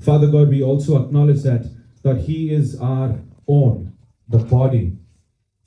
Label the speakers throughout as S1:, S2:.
S1: Father God, we also acknowledge that He is our own, the body.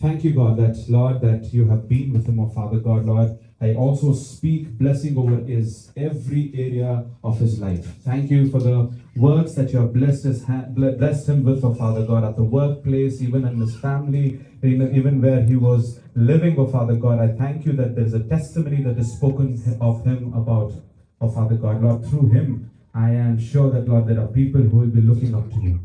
S1: Thank you, God, that Lord, that you have been with him, oh Father God, Lord. I also speak blessing over his every area of his life. Thank you for the words that you have blessed him with, oh Father God, at the workplace, even in his family, even where he was living, oh Father God. I thank you that there's a testimony that is spoken of him about, oh Father God, Lord, through him. I am sure that, Lord, there are people who will be looking up to you.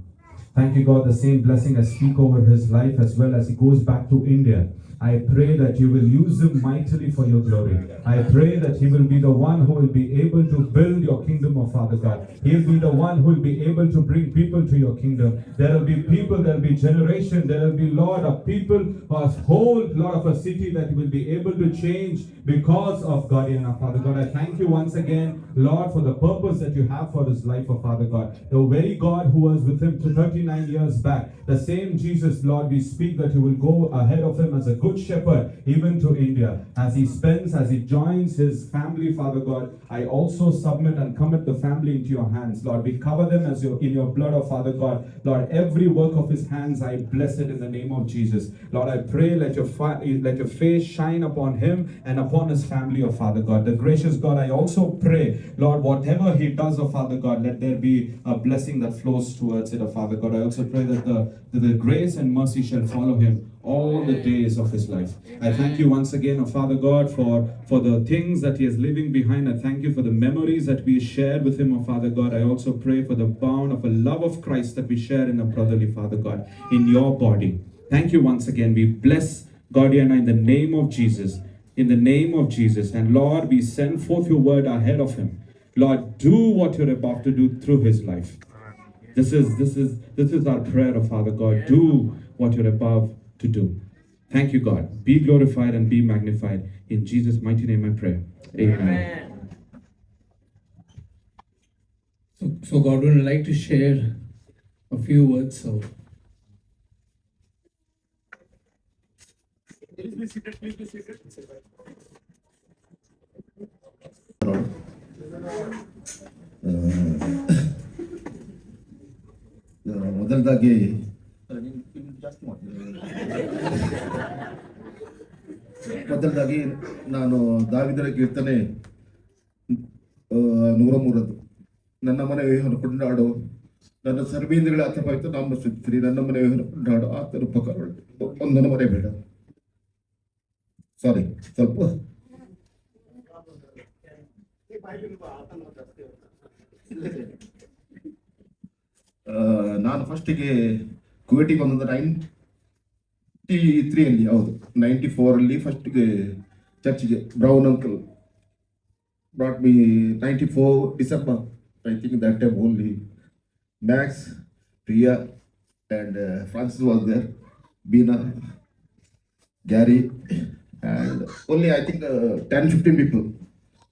S1: Thank you, God, the same blessing I speak over his life as well as he goes back to India. I pray that you will use him mightily for your glory. I pray that he will be the one who will be able to build your kingdom, oh Father God. He'll be the one who will be able to bring people to your kingdom. There will be people, there will be generation, there will be Lord of people, a whole lot of a city that will be able to change because of God and our Father God. I thank you once again, Lord, for the purpose that you have for his life, oh Father God. The very God who was with him 39 years back, the same Jesus, Lord, we speak that you will go ahead of him as a good shepherd, even to India. As he joins his family, Father God, I also submit and commit the family into your hands, Lord. We cover them as in your blood, oh Father God. Lord, every work of his hands, I bless it in the name of Jesus. Lord, I pray, let your face shine upon him and upon his family, oh Father God. The gracious God, I also pray, Lord, whatever he does, oh Father God, let there be a blessing that flows towards it, oh Father God. I also pray that the grace and mercy shall follow him all the days of his life. I thank you once again, oh Father God, for the things that he is leaving behind. I thank you for the memories that we shared with him, oh Father God. I also pray for the bound of a love of Christ that we share in a brotherly, Father God, in your body. Thank you once again. We bless Gaudiana in the name of Jesus. In the name of Jesus. And Lord, we send forth your word ahead of him. Lord, do what you're about to do through his life. This is our prayer, oh Father God. Do what you're about to do. Thank you, God. Be glorified and be magnified. In Jesus' mighty name I pray. Amen.
S2: So God would like to share a few words. So
S3: ಮೊದಲದಾಗಿ ನಾನು ದಾವಿದರ ಕೀರ್ತನೆ 103 ನನ್ನ ಮನೆ ಕೊಂಡಾಡು ನನ್ನ ಸರ್ವೇಂದ್ರಗಳ ಅಥವಾಯ್ತು ನಾಮ ಸ್ತುತಿಸಿರಿ ನನ್ನ ಮನೆ ಕೊಂಡಾಡು ಆತನ ಉಪಕಾರ ಒಂದನ್ನು ಮರೆಯಬೇಡ. ಸಾರಿ, ಸ್ವಲ್ಪ ನಾನು ಫಸ್ಟಿಗೆ ಕುವೆಟಿಗೆ ಬಂದದ್ದು 93 ಹೌದು 94 ಫಸ್ಟಿಗೆ ಚರ್ಚ್ಗೆ brown uncle brought me 94 December. I think that time only Max, Priya and Francis was there, Bina, Gary, and only I think 10-15 people.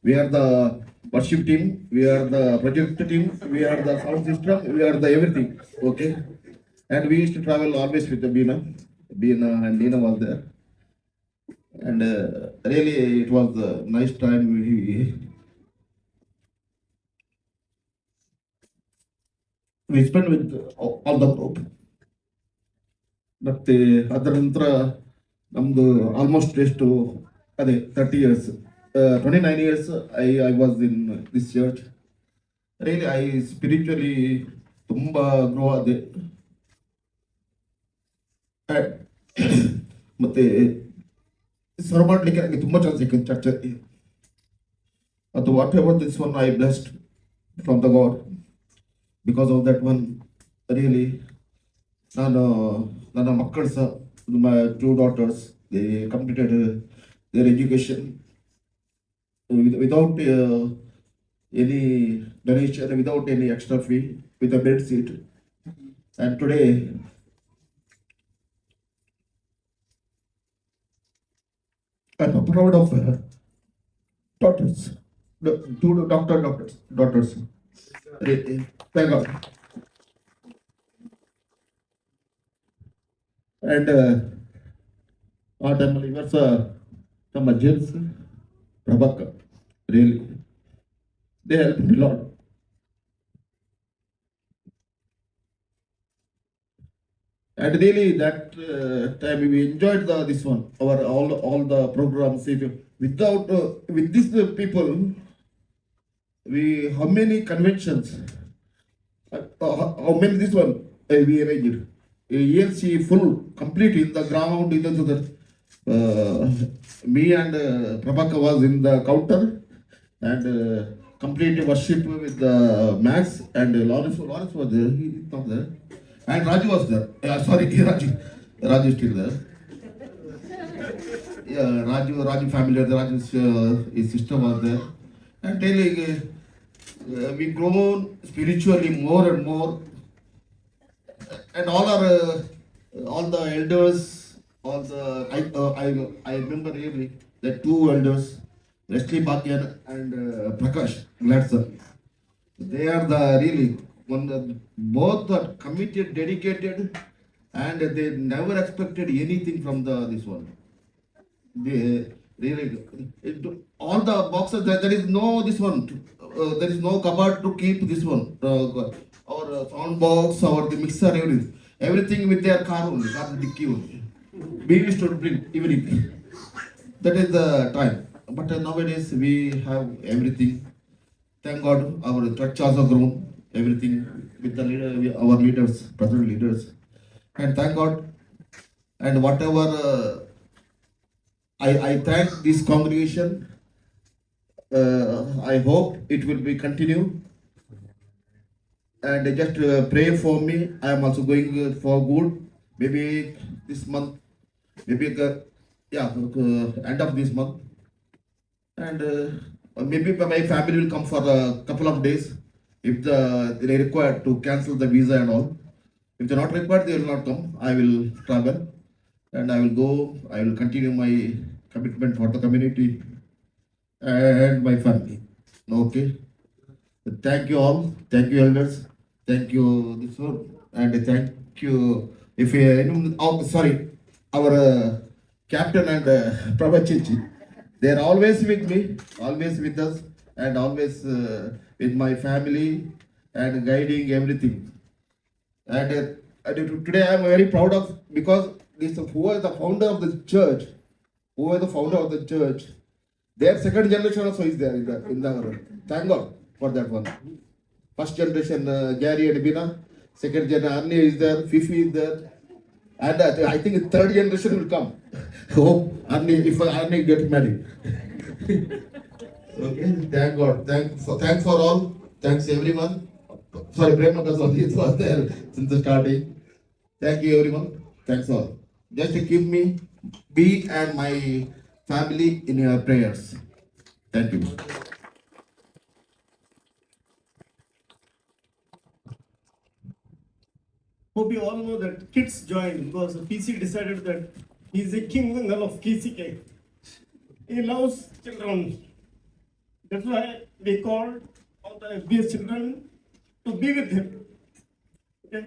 S3: We are the worship team, we are the project team, we are the sound system, we are the everything. Okay, and we used to travel always with the Bina and Nina was there, and really it was a nice time. We spent with all the group. ಮತ್ತೆ ಅದರ ನಂತರ ನಮ್ಮದು almost ಎಷ್ಟು ಅದೇ 30 years 29 years I was in this church. Really I spiritually ತುಂಬ grow ಆದೆ. ಮತ್ತೆ serve ಮಾಡಲಿಕ್ಕೆ ನನಗೆ ತುಂಬ ಚಾನ್ಸ್ ಸಿಕ್ಕಿತ್ತು ಚರ್ಚಲ್ಲಿ. ಅದು what ever this one I blessed from the god. Because of that one, really, ನನ್ನ ಮಕ್ಕಳು ಸಹ, my 2 daughters, they completed their education without any donation, without any extra fee, with a bed seat. And today, I'm proud of daughters, 2 daughters. Thank God. And ಆ ಟೈಮಲ್ಲಿ ಇವರು ಸಹ ನಮ್ಮ James Prabhakar, really they help me lot. And really, that time we enjoyed this one. Our all the programs. Without with these people, we how many conventions? How many this one we arranged? A ELC full, complete in the ground. In the me and Prabhaka was in the counter and complete worship with Max and Lawrence. Lawrence was there. He is not there. And Raju was there. Sorry, Raju is still there. Yeah, Raju family, Raju's his sister was there. And daily we grown spiritually more and more. And all the elders, I remember really the two elders, Leslie Bhagyan and Prakash Gladson. They are the really both are committed, dedicated, and they never expected anything from this one. They really all the boxes there is no this one. There is no cupboard to keep this one. Our sound box, our the mixer, everything with their car only, car dicky only. We used to bring evening. That is the time. But nowadays we have everything. Thank God, our church also grown. Everything with the leader, our leaders, present leaders, and thank God. And whatever I thank this congregation. I hope it will be continue. And just pray for me. I am also going for good. Maybe this month, maybe end of this month, and maybe my family will come for a couple of days. If they require to cancel the visa and all. If they are not required, they will not come. I will travel and I will go. I will continue my commitment for the community and my family. Okay. Thank you all. Thank you, elders. Thank you, this one. And thank you. If our captain and Prabhachichi, they are always with me, always with us, and always with my family and guiding everything. And today I am very proud of because who is the founder of the church, their second generation also is there in the thank God for that one. First generation Gary and Bina, second generation Arnie is there, Fifi is there, and I think third generation will come. Hope Arnie, if Arnie gets married. Okay, thank God. Thanks for all. Thanks everyone. Sorry, Premakas was there since the starting. Thank you everyone. Thanks all. Just keep me and my family in your prayers. Thank you.
S4: Hope you all know that kids joined because PC decided that he's a king of KCK. He loves children. That's why we called all the FBS children to be with him. Okay?